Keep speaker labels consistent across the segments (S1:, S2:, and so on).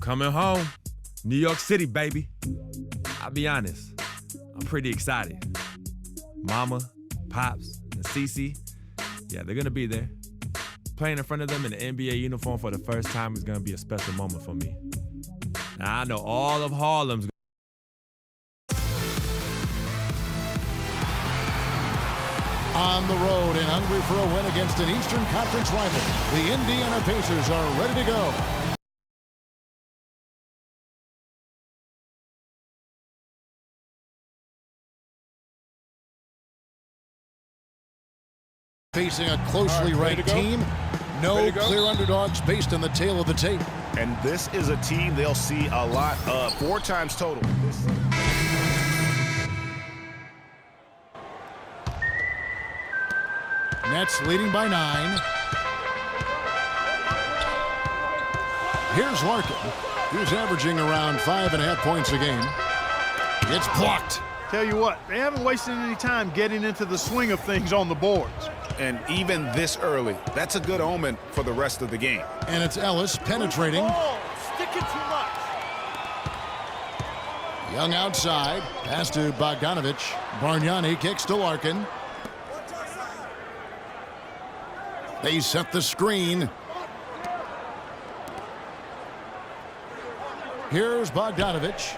S1: coming home. New York City, baby. I'll be honest, I'm pretty excited. Mama, Pops, and Cece, yeah, they're gonna be there. Playing in front of them in an NBA uniform for the first time is gonna be a special moment for me. Now, I know all of Harlem's
S2: on the road and hungry for a win against an Eastern Conference rival. The Indiana Pacers are ready to go. Facing a closely ranked team, no clear underdogs based on the tail of the tape.
S3: And this is a team they'll see a lot of, 4 times total.
S2: Nets leading by 9. Here's Larkin, who's averaging around 5.5 points a game. It's blocked.
S4: Tell you what, they haven't wasted any time getting into the swing of things on the boards.
S3: And even this early, that's a good omen for the rest of the game.
S2: And it's Ellis penetrating.
S4: Sticking too much.
S2: Young outside, pass to Bogdanovich. Bargnani kicks to Larkin. They set the screen. Here's Bogdanovich.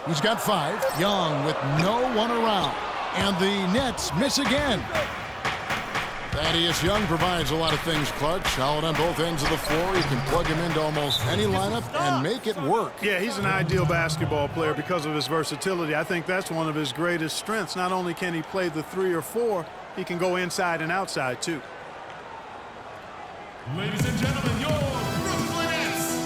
S2: He's got 5. Young with no one around. And the Nets miss again. Thaddeus Young provides a lot of things, Clark. Solid on both ends of the floor. You can plug him into almost any lineup and make it work.
S4: Yeah, he's an ideal basketball player because of his versatility. I think that's one of his greatest strengths. Not only can he play the 3 or 4, he can go inside and outside, too.
S5: Ladies and gentlemen, your Brooklyn Nets.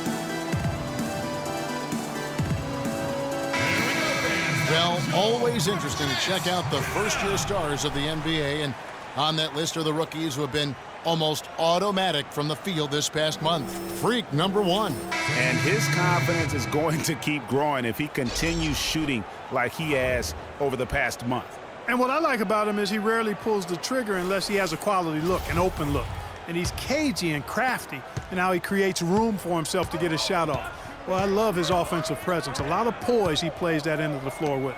S2: Well, always interesting to check out the first-year stars of the NBA, and on that list are the rookies who have been almost automatic from the field this past month. Freq, number 1.
S3: And his confidence is going to keep growing if he continues shooting like he has over the past month.
S4: And what I like about him is he rarely pulls the trigger unless he has a quality look, an open look. And he's cagey and crafty in how he creates room for himself to get a shot off. Well, I love his offensive presence. A lot of poise he plays that end of the floor with.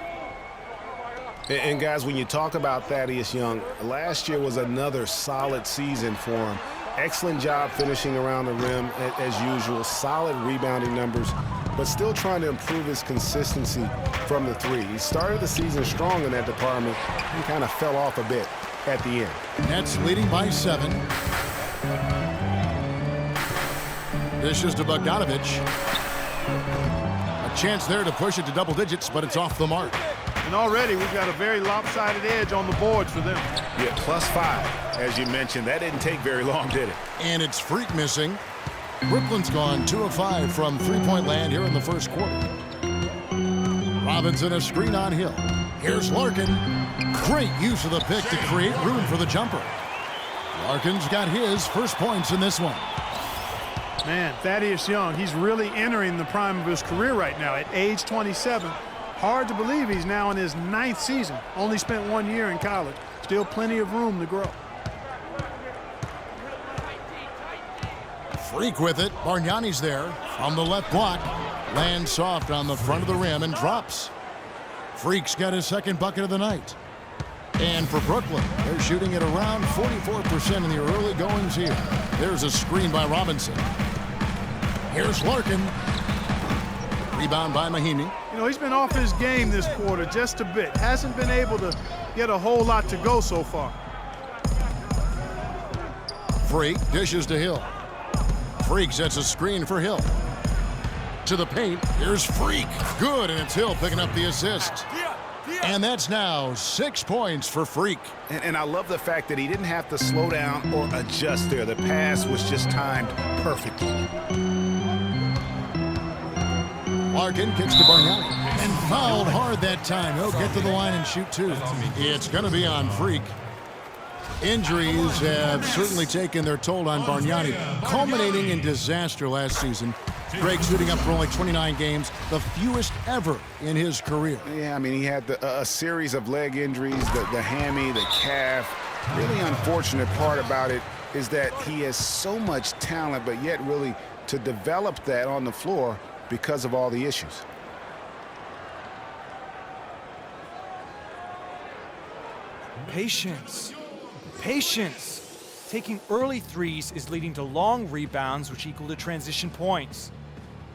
S3: And guys, when you talk about Thaddeus Young, last year was another solid season for him. Excellent job finishing around the rim as usual. Solid rebounding numbers, but still trying to improve his consistency from the 3. He started the season strong in that department and kind of fell off a bit at the end.
S2: Nets leading by 7. Dishes to Bogdanovich. A chance there to push it to double digits, but it's off the mark.
S4: And already we've got a very lopsided edge on the boards for them.
S3: Yeah, +5, as you mentioned. That didn't take very long, did it?
S2: And it's Freq missing. Brooklyn's gone 2 of 5 from three-point land here in the first quarter. Robinson a screen on Hill. Here's Larkin. Great use of the pick to create room for the jumper. Larkin's got his first points in this one.
S4: Man, Thaddeus Young, he's really entering the prime of his career right now at age 27. Hard to believe he's now in his 9th season. Only spent 1 year in college. Still plenty of room to grow.
S2: Freq with it. Bargnani's there from the left block. Lands soft on the front of the rim and drops. Freq's got his second bucket of the night. And for Brooklyn, they're shooting at around 44% in the early goings here. There's a screen by Robinson. Here's Larkin. Rebound by Mahinmi.
S4: You know, he's been off his game this quarter just a bit. Hasn't been able to get a whole lot to go so far.
S2: Freq dishes to Hill. Freq sets a screen for Hill. To the paint, here's Freq. Good, and it's Hill picking up the assist. And that's now 6 points for Freq.
S3: And I love the fact that he didn't have to slow down or adjust there. The pass was just timed perfectly.
S2: Larkin kicks to Bargnani and fouled hard that time. He'll get to the line and shoot 2. It's going to be on Freq. Injuries have certainly taken their toll on Bargnani, culminating in disaster last season. Greg shooting up for only 29 games, the fewest ever in his career.
S3: Yeah, I mean, he had a series of leg injuries, the hammy, the calf. Really unfortunate part about it is that he has so much talent, but yet really to develop that on the floor because of all the issues.
S6: Patience. Patience. Taking early threes is leading to long rebounds, which equal to transition points.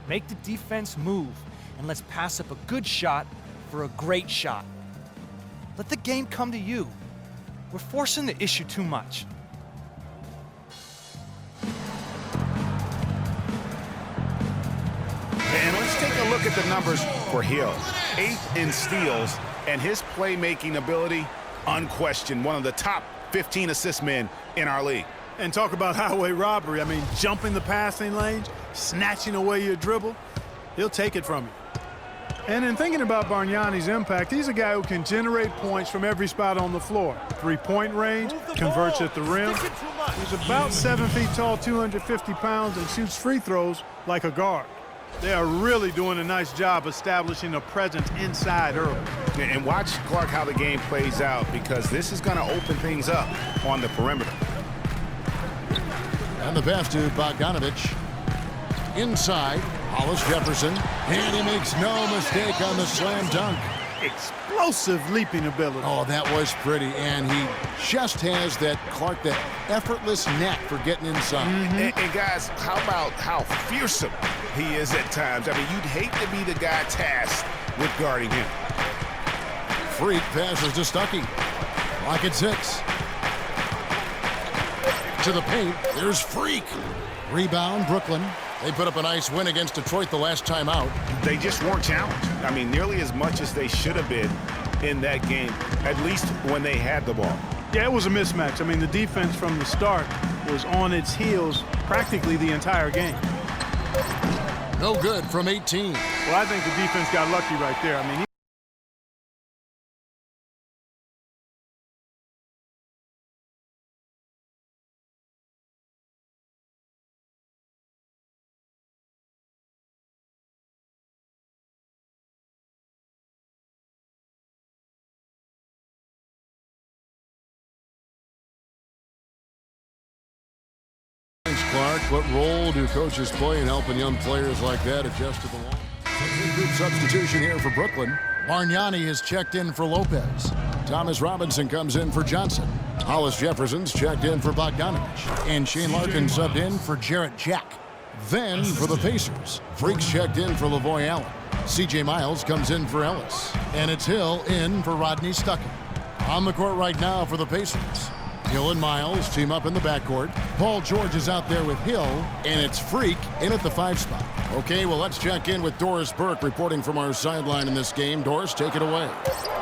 S6: Make the defense move, and let's pass up a good shot for a great shot. Let the game come to you. We're forcing the issue too much.
S3: And let's take a look at the numbers for Hill. 8th in steals, and his playmaking ability, unquestioned, one of the top 15 assist men in our league.
S4: And talk about highway robbery. I mean, jumping the passing lanes, snatching away your dribble, he'll take it from you. And in thinking about Bargnani's impact, he's a guy who can generate points from every spot on the floor. Three-point range, converts at the rim. He's about 7 feet tall, 250 pounds, and shoots free throws like a guard. They are really doing a nice job establishing a presence inside early.
S3: And watch, Clark, how the game plays out, because this is going to open things up on the perimeter.
S2: And the pass to Bogdanovich. Inside, Hollis Jefferson. And he makes no mistake on the slam dunk.
S4: Explosive leaping ability.
S2: Oh, that was pretty. And he just has that, Clark, that effortless knack for getting inside.
S3: And guys, how about how fearsome he is at times? I mean, you'd hate to be the guy tasked with guarding him.
S2: Freq passes to Stuckey. Clock at 6. To the paint, there's Freq. Rebound, Brooklyn. They put up a nice win against Detroit the last time out.
S3: They just weren't challenged. I mean, nearly as much as they should have been in that game, at least when they had the ball.
S4: Yeah, it was a mismatch. I mean, the defense from the start was on its heels practically the entire game.
S2: No good from 18.
S4: Well, I think the defense got lucky right there. I mean,
S2: Clark, what role do coaches play in helping young players like that adjust to the law? Group substitution here for Brooklyn. Bargnani has checked in for Lopez. Thomas Robinson comes in for Johnson. Hollis Jefferson's checked in for Bogdanovich. And Shane Larkin subbed in for Jarrett Jack. Then for the Pacers, Freq's checked in for Lavoy Allen. C.J. Miles comes in for Ellis. And it's Hill in for Rodney Stuckey. On the court right now for the Pacers. Hill and Miles team up in the backcourt. Paul George is out there with Hill, and it's Freq in at the 5 spot. Okay, well, let's check in with Doris Burke reporting from our sideline in this game. Doris, take it away.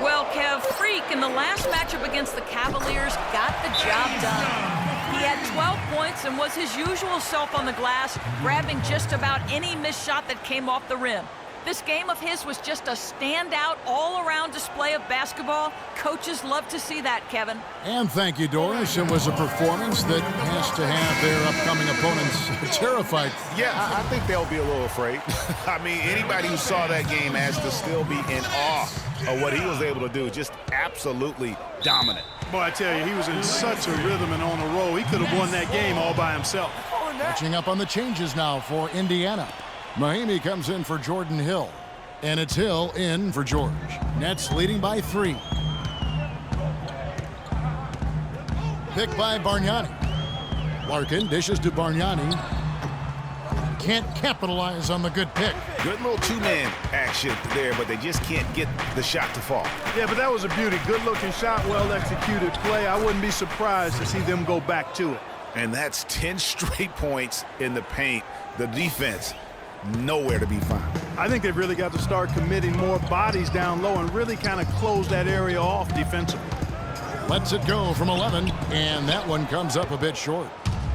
S7: Well, Kev, Freq in the last matchup against the Cavaliers got the job done. He had 12 points and was his usual self on the glass, grabbing just about any missed shot that came off the rim. This game of his was just a standout, all-around display of basketball. Coaches love to see that, Kevin.
S2: And thank you, Doris. It was a performance that has to have their upcoming opponents terrified.
S3: Yeah, I think they'll be a little afraid. I mean, anybody who saw that game has to still be in awe of what he was able to do. Just absolutely dominant.
S4: boy, I tell you, he was in such a rhythm and on a roll. He could have won that game all by himself.
S2: Catching up on the changes now for Indiana. Mahimi comes in for Jordan Hill. And it's Hill in for George. Nets leading by 3. Pick by Bargnani. Larkin dishes to Bargnani. Can't capitalize on the good pick.
S3: Good little two-man action there, but they just can't get the shot to fall.
S4: Yeah, but that was a beauty. Good-looking shot, well-executed play. I wouldn't be surprised to see them go back to it.
S3: And that's 10 straight points in the paint. The defense, nowhere to be found.
S4: I think they've really got to start committing more bodies down low and really kind of close that area off defensively.
S2: Lets it go from 11, and that one comes up a bit short.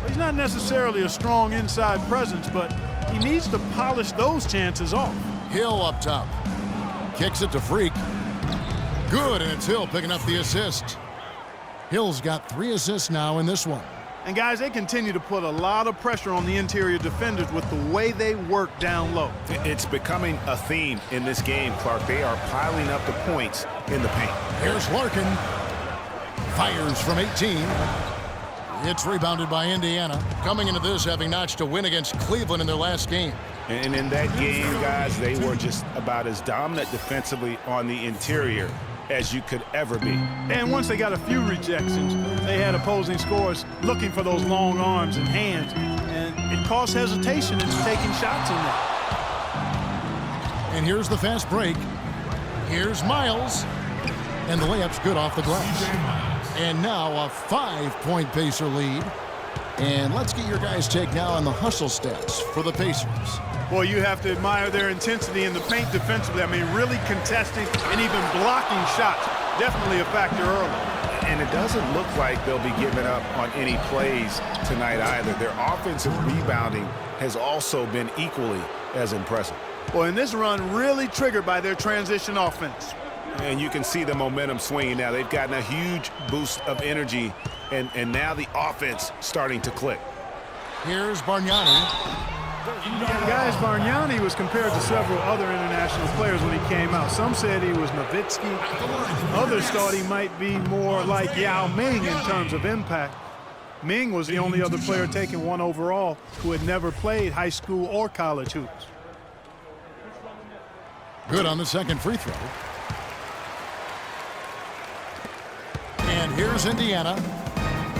S4: He's not necessarily a strong inside presence, but he needs to polish those chances off.
S2: Hill up top. Kicks it to Freq. Good, and it's Hill picking up the assist. Hill's got 3 assists now in this one.
S4: And guys, they continue to put a lot of pressure on the interior defenders with the way they work down low.
S3: It's becoming a theme in this game, Clark. They are piling up the points in the paint.
S2: Here's Larkin. Fires from 18. It's rebounded by Indiana. Coming into this having notched a win against Cleveland in their last game.
S3: And in that game, guys, they were just about as dominant defensively on the interior as you could ever be.
S4: And once they got a few rejections, they had opposing scorers looking for those long arms and hands, and it caused hesitation into taking shots in there.
S2: And here's the fast break. Here's Miles. And the layup's good off the glass. And now a 5-point Pacer lead. And let's get your guys' take now on the hustle stats for the Pacers.
S4: Boy, you have to admire their intensity in the paint defensively. I mean, really contesting and even blocking shots. Definitely a factor early.
S3: And it doesn't look like they'll be giving up on any plays tonight either. Their offensive rebounding has also been equally as impressive.
S4: Well, and this run really triggered by their transition offense.
S3: And you can see the momentum swinging now. They've gotten a huge boost of energy, and now the offense starting to click.
S2: Here's Bargnani.
S4: Guys, Bargnani was compared to several other international players when he came out. Some said he was Nowitzki. Others thought he might be more like Yao Ming in terms of impact. Ming was the only other player taken 1 overall who had never played high school or college hoops.
S2: Good on the second free throw. And here's Indiana.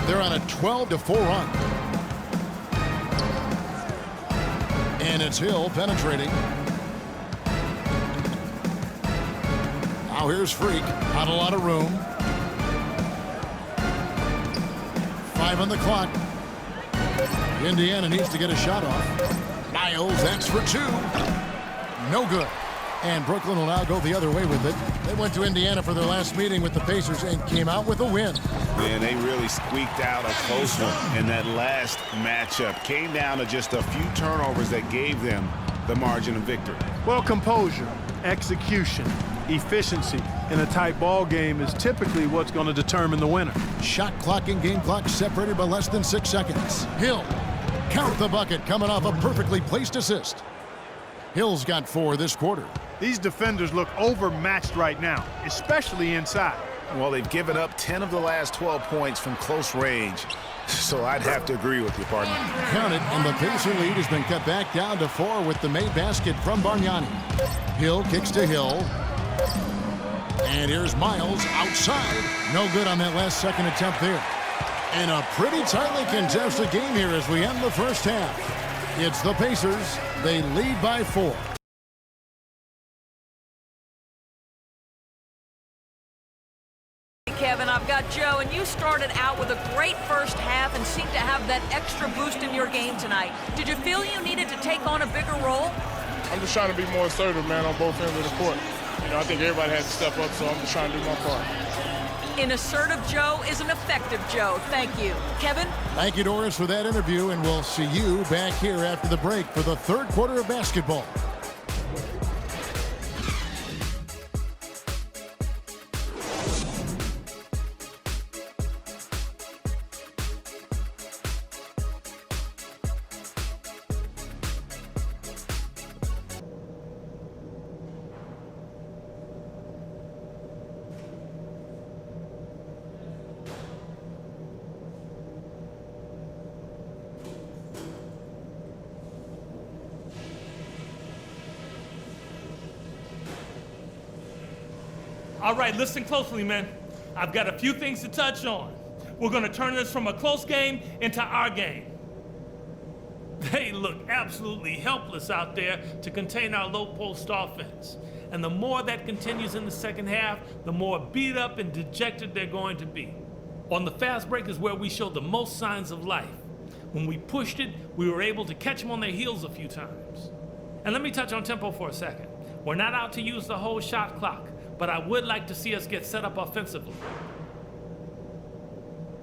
S2: They're on a 12-4 run. And it's Hill penetrating. Now here's Freq. Not a lot of room. 5 on the clock. Indiana needs to get a shot off. Miles, that's for 2. No good. And Brooklyn will now go the other way with it. They went to Indiana for their last meeting with the Pacers and came out with a win.
S3: Man, they really squeaked out a close one in that last matchup. Came down to just a few turnovers that gave them the margin of victory.
S4: Well, composure, execution, efficiency in a tight ball game is typically what's going to determine the winner.
S2: Shot clock and game clock separated by less than 6 seconds. Hill, count the bucket, coming off a perfectly placed assist. Hill's got 4 this quarter.
S4: These defenders look overmatched right now, especially inside.
S3: Well, they've given up 10 of the last 12 points from close range, so I'd have to agree with you, partner.
S2: Count it, and the Pacer lead has been cut back down to 4 with the made basket from Bargnani. Hill kicks to Hill. And here's Miles outside. No good on that last second attempt there. And a pretty tightly contested game here as we end the first half. It's the Pacers. They lead by 4.
S7: Kevin, I've got Joe, and you started out with a great first half and seemed to have that extra boost in your game tonight. Did you feel you needed to take on a bigger role?
S8: I'm just trying to be more assertive, man, on both ends of the court. You know, I think everybody has to step up, so I'm just trying to do my part.
S7: An assertive Joe is an effective Joe. Thank you. Kevin?
S2: Thank you, Doris, for that interview, and we'll see you back here after the break for the third quarter of basketball.
S9: All right, listen closely, man. I've got a few things to touch on. We're going to turn this from a close game into our game. They look absolutely helpless out there to contain our low-post offense. And the more that continues in the second half, the more beat up and dejected they're going to be. On the fast break is where we showed the most signs of life. When we pushed it, we were able to catch them on their heels a few times. And let me touch on tempo for a second. We're not out to use the whole shot clock, but I would like to see us get set up offensively.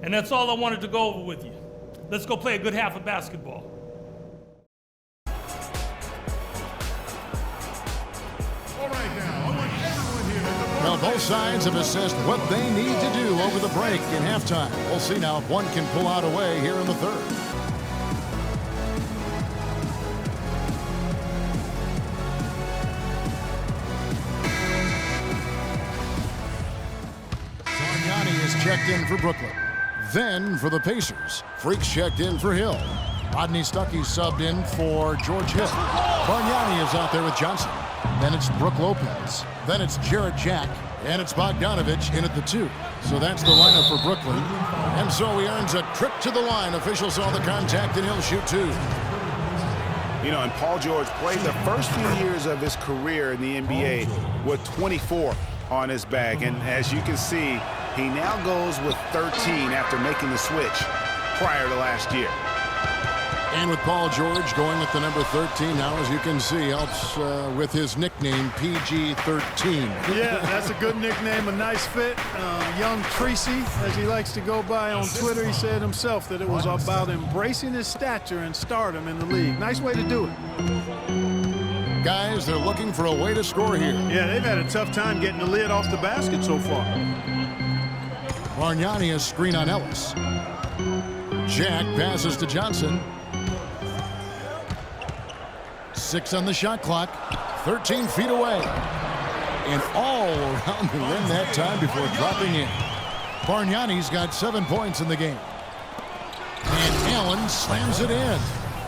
S9: And that's all I wanted to go over with you. Let's go play a good half of basketball.
S5: All right, now, I want everyone here at the
S2: Well, both sides have assessed what they need to do over the break in halftime. We'll see now if one can pull out a way here in the third. Checked in for Brooklyn. Then for the Pacers, Freq's checked in for Hill. Rodney Stuckey subbed in for George Hill. Bargnani is out there with Johnson. Then it's Brook Lopez. Then it's Jarrett Jack. And it's Bogdanovich in at the 2. So that's the lineup for Brooklyn. And so he earns a trip to the line. Officials saw the contact, and he'll shoot 2.
S3: You know, and Paul George played the first few years of his career in the NBA with 24 on his bag. And as you can see, he now goes with 13 after making the switch prior to last year.
S2: And with Paul George going with the number 13 now, as you can see, helps with his nickname, PG-13.
S4: Yeah, that's a good nickname, a nice fit. Young Tracy, as he likes to go by on Twitter, he said himself that it was about embracing his stature and stardom in the league. Nice way to do it.
S2: Guys, they're looking for a way to score here.
S4: Yeah, they've had a tough time getting the lid off the basket so far.
S2: Bargnani, a screen on Ellis. Jack passes to Johnson. 6 on the shot clock, 13 feet away. And all around the rim that time before dropping in. Bargnani's got 7 points in the game. And Allen slams it in.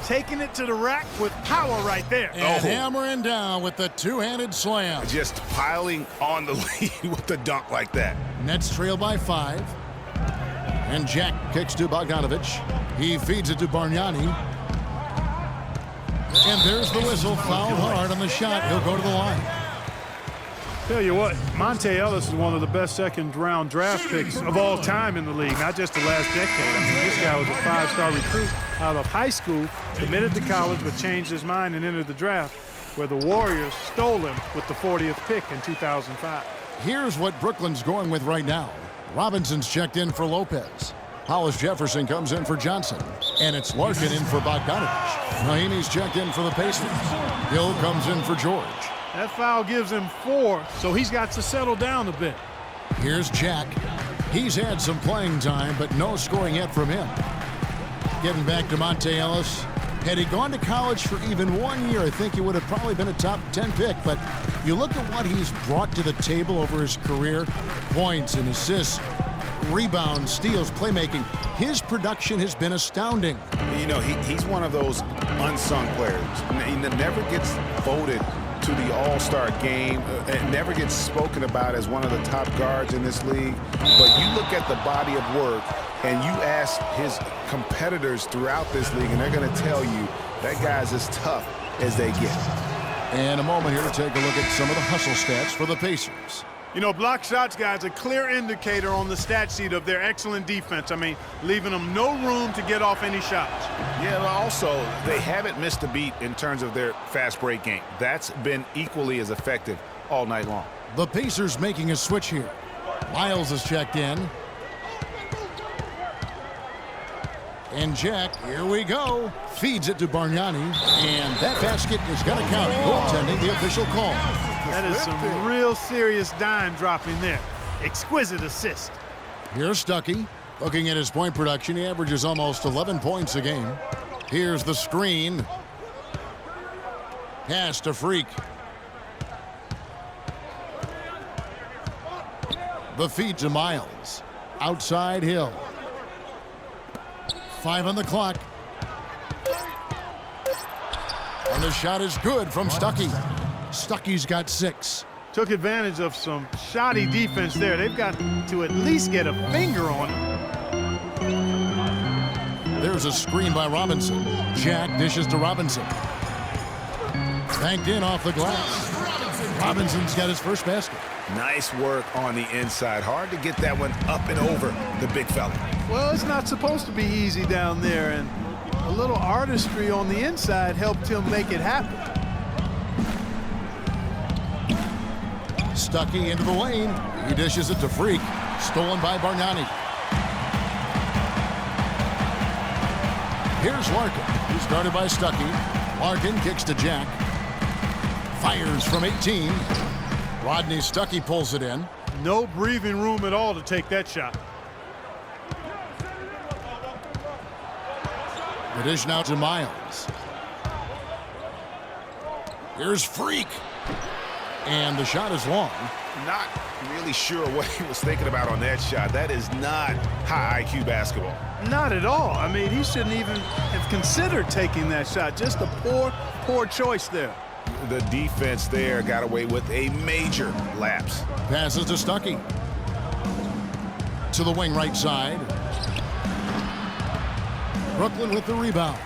S4: Taking it to the rack with power right there.
S2: And hammering down with the two-handed slam.
S3: Just piling on the lead with the dunk like that.
S2: Nets trail by 5. And Jack kicks to Bogdanovich. He feeds it to Bargnani. And there's the whistle. Fouled hard on the shot. He'll go to the line.
S4: Tell you what, Monte Ellis is one of the best second-round draft picks of all time in the league, not just the last decade. I mean, this guy was a 5-star recruit out of high school, committed to college, but changed his mind and entered the draft, where the Warriors stole him with the 40th pick in 2005.
S2: Here's what Brooklyn's going with right now. Robinson's checked in for Lopez. Hollis Jefferson comes in for Johnson. And it's Larkin in for Bogdanovich. Mahinmi's checked in for the Pacers. Hill comes in for George.
S4: That foul gives him 4, so he's got to settle down a bit.
S2: Here's Jack. He's had some playing time, but no scoring yet from him. Getting back to Monte Ellis. Had he gone to college for even 1 year, I think he would have probably been a top 10 pick. But you look at what he's brought to the table over his career. Points and assists, rebounds, steals, playmaking. His production has been astounding.
S3: You know, he's one of those unsung players. He never gets voted to the All-Star game. It never gets spoken about as one of the top guards in this league. But you look at the body of work and you ask his competitors throughout this league, and they're going to tell you that guy's as tough as they get.
S2: And a moment here to take a look at some of the hustle stats for the Pacers.
S4: You know, block shots, guys, a clear indicator on the stat sheet of their excellent defense. I mean, leaving them no room to get off any shots.
S3: Yeah, but also, they haven't missed a beat in terms of their fast break game. That's been equally as effective all night long.
S2: The Pacers making a switch here. Miles is checked in. And Jack, here we go. Feeds it to Bargnani. And that basket is going to count. Goaltending, the official call.
S4: That is some real serious dime dropping there. Exquisite assist.
S2: Here's Stuckey. Looking at his point production, he averages almost 11 points a game. Here's the screen. Pass to Freq. The feed to Miles. Outside Hill. 5 on the clock. And the shot is good from Stuckey. Stuckey's got 6.
S4: Took advantage of some shoddy defense there. They've got to at least get a finger on him.
S2: There's a screen by Robinson. Jack dishes to Robinson. Banked in off the glass. Robinson's got his first basket.
S3: Nice work on the inside. Hard to get that one up and over the big fella.
S4: Well, it's not supposed to be easy down there, and a little artistry on the inside helped him make it happen.
S2: Stuckey into the lane. He dishes it to Freq. Stolen by Bargnani. Here's Larkin. He's guarded by Stuckey. Larkin kicks to Jack. Fires from 18. Rodney Stuckey pulls it in.
S4: No breathing room at all to take that shot.
S2: The dish now to Miles. Here's Freq. And the shot is long.
S3: Not really sure what he was thinking about on that shot. That is not high IQ basketball.
S4: Not at all. I mean, he shouldn't even have considered taking that shot. Just a poor poor choice there.
S3: The defense there got away with a major lapse.
S2: Passes to Stuckey. To the wing right side. Brooklyn with the rebound.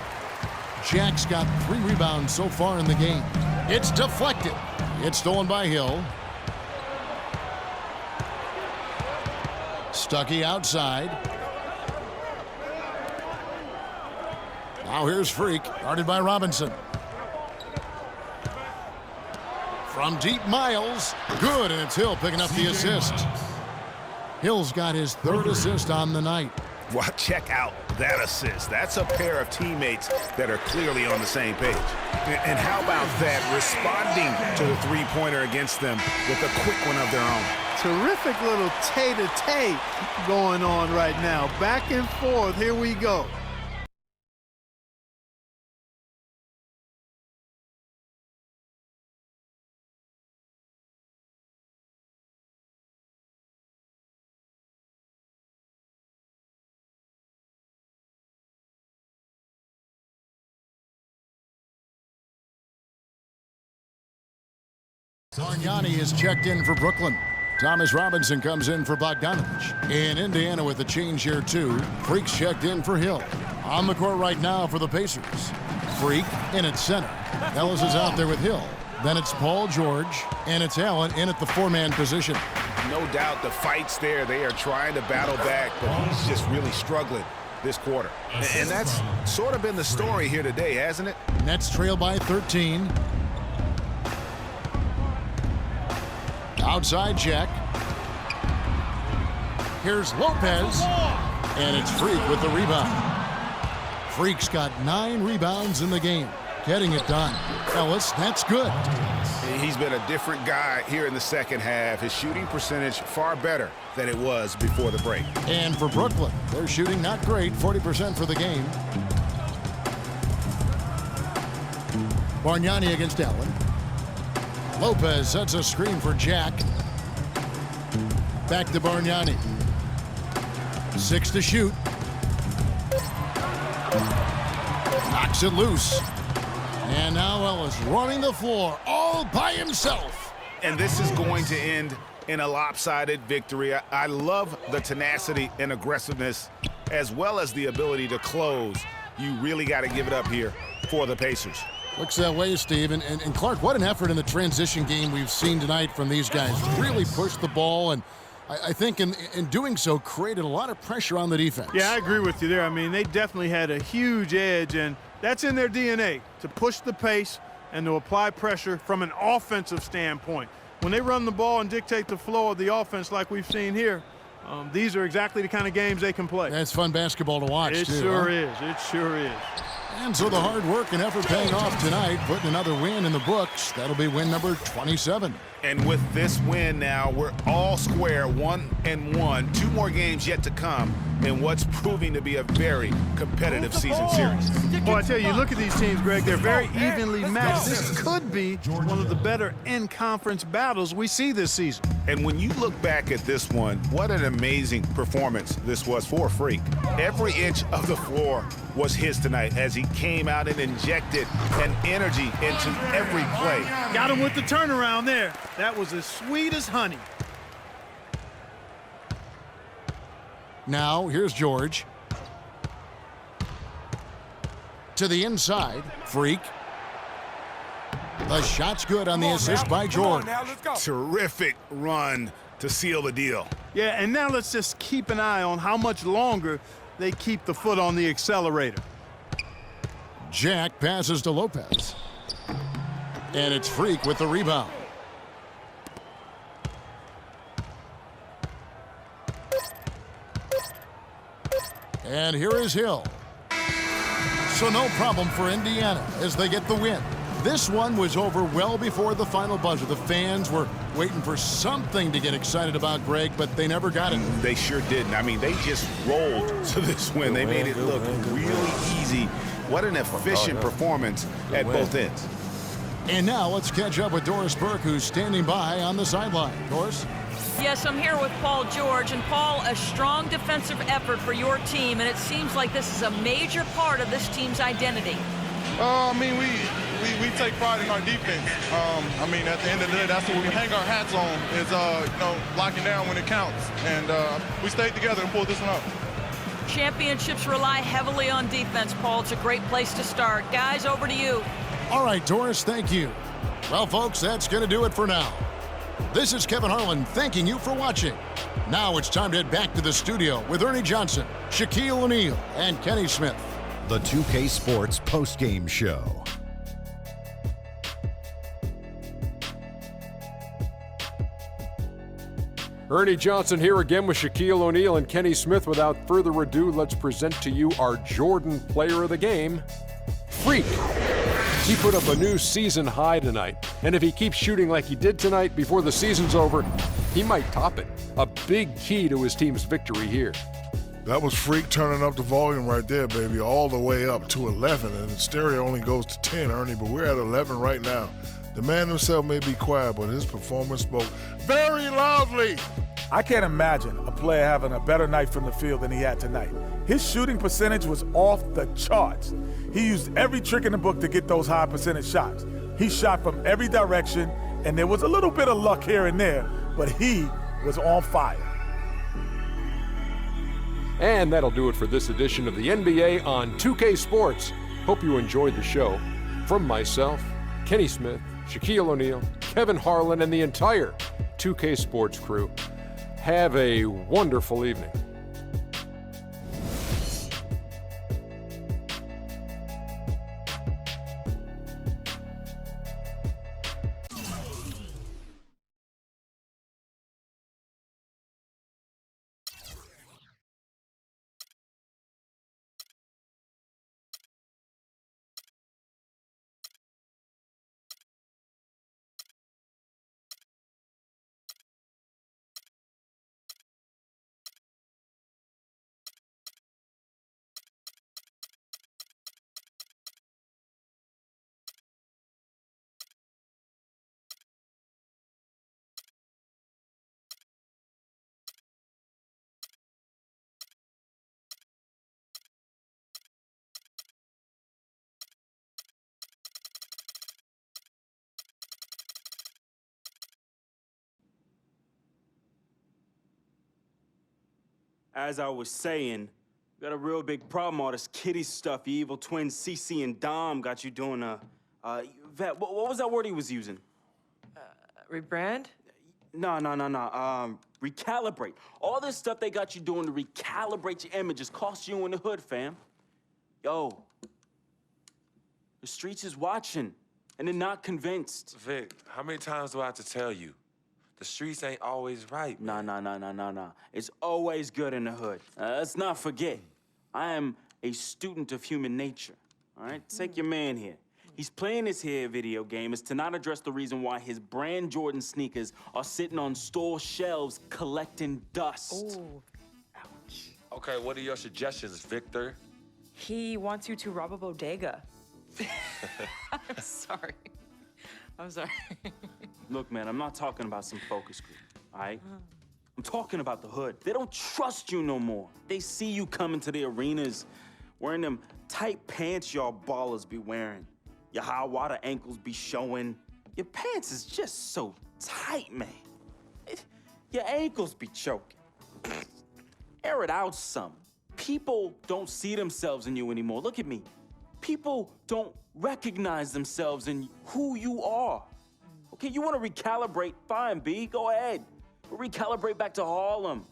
S2: Jack's got 3 rebounds so far in the game. It's deflected. It's stolen by Hill. Stuckey outside. Now here's Freq, guarded by Robinson. From deep, Miles. Good, and it's Hill picking up the assist. Hill's got his 3rd assist on the night.
S3: Well, check out that assist. That's a pair of teammates that are clearly on the same page. And how about that, responding to the three-pointer against them with a quick one of their own.
S4: Terrific little tay-to-tay going on right now. Back and forth. Here we go.
S2: Bargnani is checked in for Brooklyn. Thomas Robinson comes in for Bogdanovich. In Indiana with a change here, too. Freq's checked in for Hill. On the court right now for the Pacers. Freq in at center. Ellis is out there with Hill. Then it's Paul George, and it's Allen in at the 4-man position.
S3: No doubt the fight's there. They are trying to battle back, but he's just really struggling this quarter. And that's sort of been the story here today, hasn't it?
S2: Nets trail by 13. Outside Jack. Here's Lopez. And it's Freq with the rebound. Freq's got 9 rebounds in the game. Getting it done. Ellis, that's good.
S3: He's been a different guy here in the second half. His shooting percentage far better than it was before the break.
S2: And for Brooklyn, they're shooting not great, 40% for the game. Bargnani against Allen. Lopez sets a screen for Jack. Back to Bargnani. 6 to shoot. Knocks it loose. And now Ellis running the floor all by himself.
S3: And this is going to end in a lopsided victory. I love the tenacity and aggressiveness as well as the ability to close. You really got to give it up here for the Pacers.
S2: Looks that way, Steve. And Clark, what an effort in the transition game we've seen tonight from these guys. Really pushed the ball, and I think in doing so created a lot of pressure on the defense.
S4: Yeah, I agree with you there. I mean, they definitely had a huge edge, and that's in their DNA, to push the pace and to apply pressure from an offensive standpoint. When they run the ball and dictate the flow of the offense like we've seen here, these are exactly the kind of games they can play.
S2: That's fun basketball to watch,
S4: It sure is. It sure is.
S2: And so the hard work and effort paying off tonight, putting another win in the books. That'll be win number 27.
S3: And with this win now, we're all square, 1-1. 2 more games yet to come in what's proving to be a very competitive season series.
S4: Well, I tell you, look at these teams, Greg. They're very evenly matched. This could be one of the better in-conference battles we see this season.
S3: And when you look back at this one, what an amazing performance this was for Freq. Every inch of the floor was his tonight as he came out and injected an energy into every play.
S4: Got him with the turnaround there. That was as sweet as honey.
S2: Now, here's George. To the inside, Freq. The shot's good on the assist by George.
S3: Terrific run to seal the deal.
S4: Yeah, and now let's just keep an eye on how much longer they keep the foot on the accelerator.
S2: Jack passes to Lopez. And it's Freq with the rebound. And here is Hill. So no problem for Indiana as they get the win. This one was over well before the final buzzer. The fans were waiting for something to get excited about, Greg, but they never got it.
S3: They sure didn't. I mean, they just rolled to this win. They made it look really easy. What an efficient performance at both ends.
S2: And now let's catch up with Doris Burke, who's standing by on the sideline. Doris?
S7: Yes, I'm here with Paul George. And Paul, a strong defensive effort for your team, and it seems like this is a major part of this team's identity.
S8: I mean,
S5: we take pride in our defense. I mean, at the end of the day, that's what we hang our hats on is, you know, locking down when it counts. And we stayed together and pulled this one out.
S7: Championships rely heavily on defense, Paul. It's a great place to start. Guys, over to you.
S2: All right, Doris, thank you. Well, folks, that's going to do it for now. This is Kevin Harlan thanking you for watching. Now it's time to head back to the studio with Ernie Johnson, Shaquille O'Neal, and Kenny Smith.
S10: The 2K Sports postgame show.
S11: Ernie Johnson here again with Shaquille O'Neal and Kenny Smith. Without further ado, let's present to you our Jordan player of the game, Freq. He put up a new season high tonight, and if he keeps shooting like he did tonight before the season's over, he might top it. A big key to his team's victory here.
S5: That was Freq turning up the volume right there, baby, all the way up to 11, and the stereo only goes to 10, Ernie, but we're at 11 right now. The man himself may be quiet, but his performance spoke very loudly.
S12: I can't imagine a player having a better night from the field than he had tonight. His shooting percentage was off the charts. He used every trick in the book to get those high percentage shots. He shot from every direction, and there was a little bit of luck here and there, but he was on fire.
S11: And that'll do it for this edition of the NBA on 2K Sports. Hope you enjoyed the show. From myself, Kenny Smith, Shaquille O'Neal, Kevin Harlan, and the entire 2K Sports crew, have a wonderful evening.
S13: As I was saying, got a real big problem, all this kitty stuff. Your evil twins, CC and Dom, got you doing Vet, what was that word he was using?
S14: Rebrand?
S13: No. Recalibrate. All this stuff they got you doing to recalibrate your image is cost you in the hood, fam. Yo, the streets is watching, and they're not convinced.
S15: Vic, how many times do I have to tell you? The streets ain't always right.
S13: Nah. It's always good in the hood. Let's not forget, I am a student of human nature, all right? Take your man here. He's playing this here video game is to not address the reason why his brand Jordan sneakers are sitting on store shelves collecting dust.
S14: Ooh, ouch.
S15: Okay, what are your suggestions, Victor?
S14: He wants you to rob a bodega. I'm sorry.
S13: Look, man, I'm not talking about some focus group, all right? I'm talking about the hood. They don't trust you no more. They see you coming to the arenas wearing them tight pants y'all ballers be wearing. Your high water ankles be showing. Your pants is just so tight, man. Your ankles be choking. Air it out some. People don't see themselves in you anymore. Look at me. People don't recognize themselves in who you are. Okay, you want to recalibrate? Fine, B, go ahead. But recalibrate back to Harlem.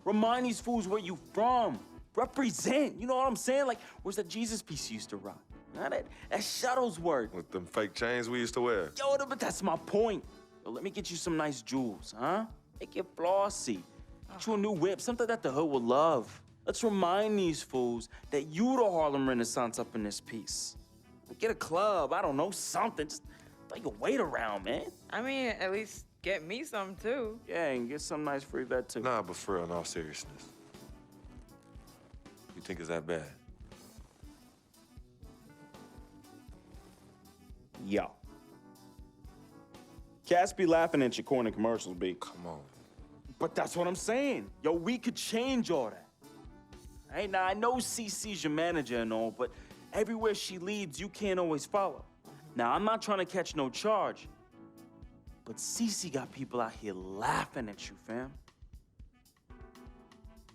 S13: Remind these fools where you from. Represent, you know what I'm saying? Like, where's that Jesus piece you used to rock? That Shuttlesworth.
S15: With them fake chains we used to wear.
S13: Yo, but that's my point. Yo, let me get you some nice jewels, huh? Make it flossy. Get you a new whip, something that the hood will love. Let's remind these fools that you the Harlem Renaissance up in this piece. Get a club, I don't know, something. Just throw your weight around, man.
S14: I mean, at least get me some, too.
S13: Yeah, and get some nice free vet, too.
S15: Nah, but for real, in all seriousness. You think it's that bad?
S13: Yo. Cats be laughing at your corny commercials, B.
S15: Come on.
S13: But that's what I'm saying. Yo, we could change all that. Hey, now I know CC's your manager and all, but everywhere she leads, you can't always follow. Now, I'm not trying to catch no charge, but Cece got people out here laughing at you, fam.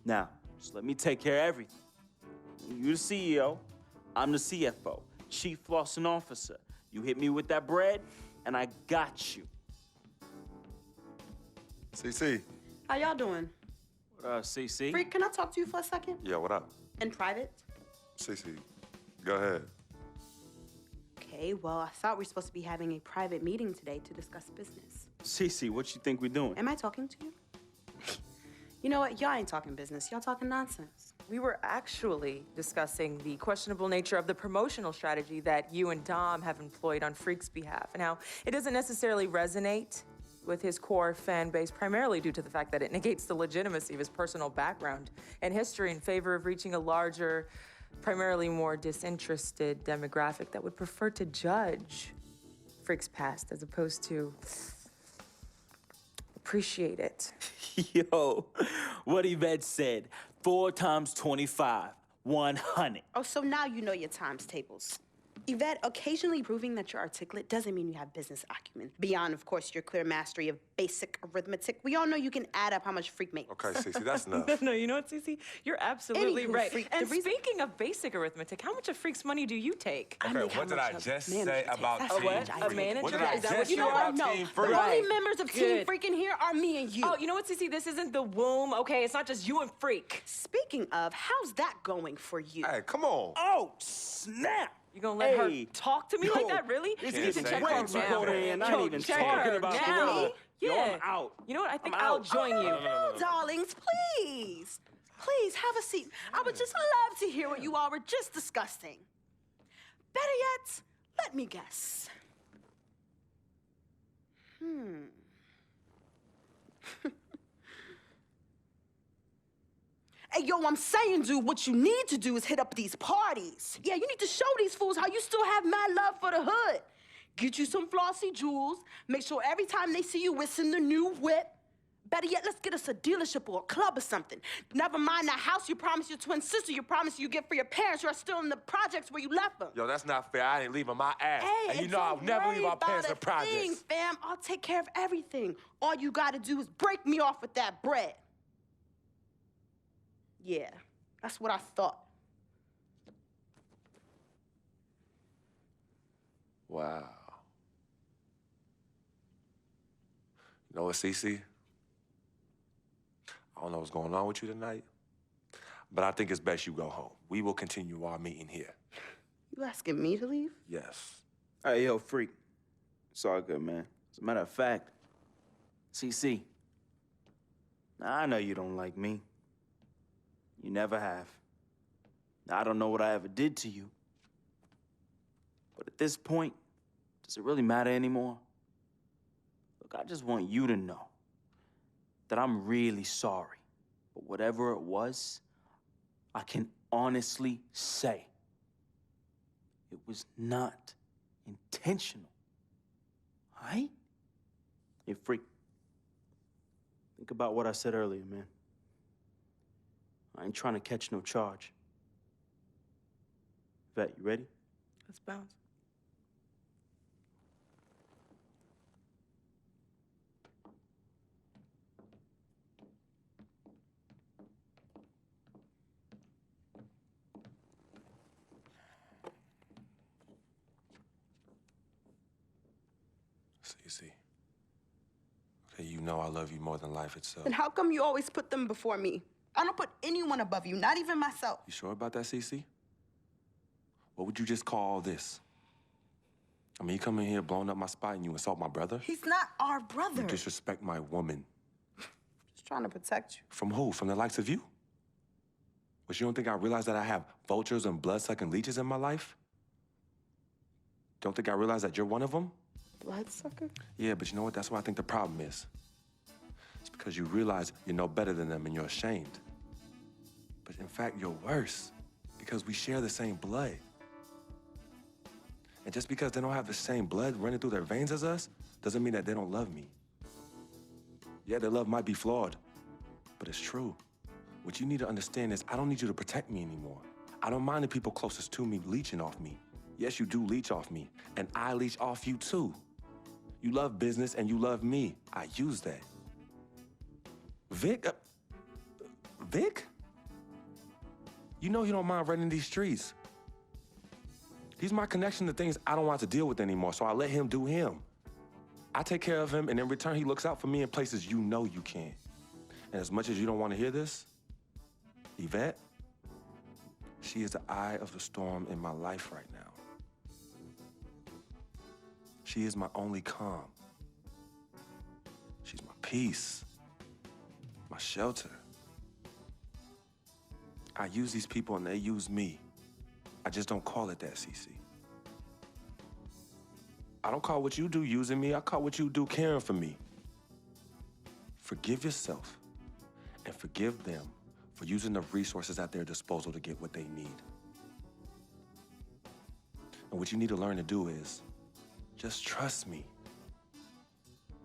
S13: Now, just let me take care of everything. You the CEO, I'm the CFO, Chief Flossing Officer. You hit me with that bread, and I got you.
S15: CC.
S14: How y'all doing?
S13: What up, CC?
S14: Freq, can I talk to you for a second?
S15: Yeah, what up?
S14: In private?
S15: CC, go ahead.
S14: Okay, well, I thought we were supposed to be having a private meeting today to discuss business.
S13: CC, what you think we're doing?
S14: Am I talking to you? You know what? Y'all ain't talking business. Y'all talking nonsense.
S16: We were actually discussing the questionable nature of the promotional strategy that you and Dom have employed on Freq's behalf. Now, it doesn't necessarily resonate with his core fan base, primarily due to the fact that it negates the legitimacy of his personal background and history in favor of reaching a larger, primarily more disinterested demographic that would prefer to judge Freq's past as opposed to appreciate it.
S13: Yo, what Yvette said, 4 times 25, 100.
S14: Oh, so now you know your times tables. Yvette, occasionally proving that you're articulate doesn't mean you have business acumen. Beyond, of course, your clear mastery of basic arithmetic, we all know you can add up how much Freq makes.
S15: Okay, Cece, that's enough.
S16: No, you know what, Cece? You're absolutely
S14: Anywho,
S16: right.
S14: Freq,
S16: And speaking of basic arithmetic, how much of Freq's money do you take?
S15: Okay, what did I just say about
S14: That's
S15: Team
S14: what
S15: Freq?
S16: A manager?
S15: What did I
S16: Is that
S15: just
S16: what
S15: say
S16: you know?
S15: about
S14: No,
S15: Team
S14: the
S15: Freq?
S14: only members of Team
S16: Good.
S14: Freq in here are me and you.
S16: Oh, you know what, Cece? This isn't the womb, okay? It's not just you and Freq.
S14: Speaking of, how's that going for you?
S15: Hey, come on.
S13: Oh, snap!
S16: You gonna let her
S13: Hey.
S16: talk to me like that, really?
S13: It's
S16: You need to
S13: getting
S16: check
S13: way
S16: her
S13: too
S16: now.
S13: cold in here, and I
S16: Yo,
S13: ain't even
S16: check
S13: talking
S16: her
S13: about the
S16: now.
S13: weather. Yo,
S16: Yeah.
S13: I'm out.
S16: You know what? I think
S13: I'm
S16: I'll
S13: out.
S16: join you.
S14: No, darlings, please. Please, have a seat. I would just love to hear what you all were just discussing. Better yet, let me guess. Hey, yo, I'm saying, dude, what you need to do is hit up these parties. Yeah, you need to show these fools how you still have mad love for the hood. Get you some flossy jewels. Make sure every time they see you whistling the new whip. Better yet, let's get us a dealership or a club or something. Never mind that house you promised your twin sister you promised you get for your parents who are still in the projects where you left them.
S15: Yo, that's not fair. I ain't leaving my ass.
S14: Hey,
S15: and you
S14: and
S15: know I'll
S14: don't
S15: never
S14: worry
S15: leave our
S14: about
S15: parents
S14: a
S15: in projects.
S14: thing, fam. I'll take care of everything. All you gotta do is break me off with that bread. Yeah, that's what I thought.
S15: Wow. You know what, Cece? I don't know what's going on with you tonight, but I think it's best you go home. We will continue our meeting here.
S14: You asking me to leave?
S15: Yes.
S13: Hey, yo, Freq. It's all good, man. As a matter of fact, CC, I know you don't like me. You never have. I don't know what I ever did to you. But at this point, does it really matter anymore? Look, I just want you to know that I'm really sorry. But whatever it was, I can honestly say it was not intentional. All right? Hey, Freq, think about what I said earlier, man. I ain't trying to catch no charge. Vet, you ready?
S16: Let's bounce.
S15: Cece. Okay, you know I love you more than life itself.
S14: Then how come you always put them before me? I don't put anyone above you, not even myself.
S15: You sure about that, Cece? What would you just call all this? I mean, you come in here blowing up my spot and you insult my brother?
S14: He's not our brother.
S15: You disrespect my woman.
S14: Just trying to protect you.
S15: From who? From the likes of you? But you don't think I realize that I have vultures and blood-sucking leeches in my life? Don't think I realize that you're one of them?
S14: Bloodsucker?
S15: Yeah, but you know what? That's what I think the problem is. It's because you realize you're no better than them and you're ashamed. But in fact, you're worse because we share the same blood. And just because they don't have the same blood running through their veins as us, doesn't mean that they don't love me. Yeah, their love might be flawed, but it's true. What you need to understand is I don't need you to protect me anymore. I don't mind the people closest to me leeching off me. Yes, you do leech off me, and I leech off you too. You love business and you love me. I use that. Vic? Vic? You know he don't mind running these streets. He's my connection to things I don't want to deal with anymore, so I let him do him. I take care of him, and in return, he looks out for me in places you know you can't. And as much as you don't want to hear this, Yvette, she is the eye of the storm in my life right now. She is my only calm. She's my peace, my shelter. I use these people and they use me. I just don't call it that, CC. I don't call what you do using me. I call what you do caring for me. Forgive yourself and forgive them for using the resources at their disposal to get what they need. And what you need to learn to do is just trust me.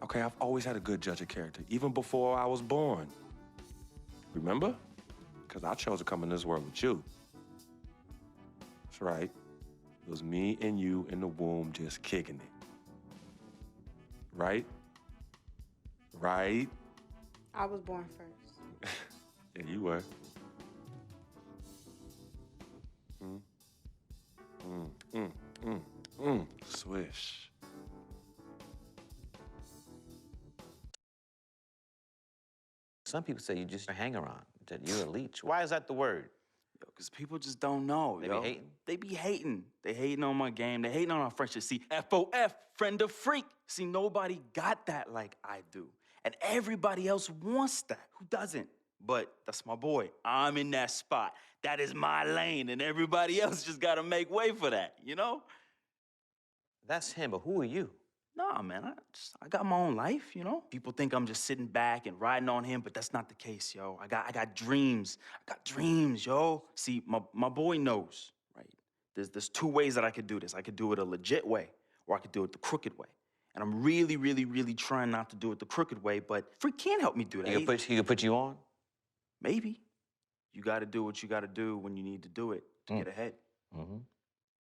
S15: Okay, I've always had a good judge of character, even before I was born. Remember? Because I chose to come in this world with you. That's right. It was me and you in the womb just kicking it. Right? Right?
S14: I was born first.
S15: Yeah, you were. Swish.
S17: Some people say you just a hanger-on, that you're a leech. Why is that the word?
S13: Yo, because people just don't know,
S17: They
S13: yo.
S17: be hating?
S13: They be hating. They hating on my game. They hating on our friendship. See, FOF, friend of freak. See, nobody got that like I do. And everybody else wants that. Who doesn't? But that's my boy. I'm in that spot. That is my lane, and everybody else just gotta make way for that, you know?
S17: That's him, but who are you?
S13: Nah, man, I got my own life, you know? People think I'm just sitting back and riding on him, but that's not the case, yo. I got dreams. I got dreams, yo. See, my boy knows, right? There's two ways that I could do this. I could do it a legit way, or I could do it the crooked way. And I'm really, really, really trying not to do it the crooked way, but Freq can't help me do that.
S17: He could put you on?
S13: Maybe. You gotta do what you gotta do when you need to do it to get ahead.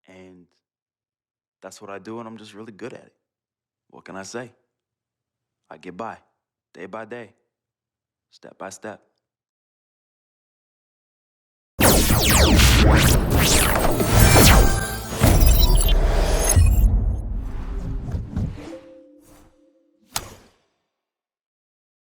S13: And that's what I do, and I'm just really good at it. What can I say? I get by, day by day, step by step.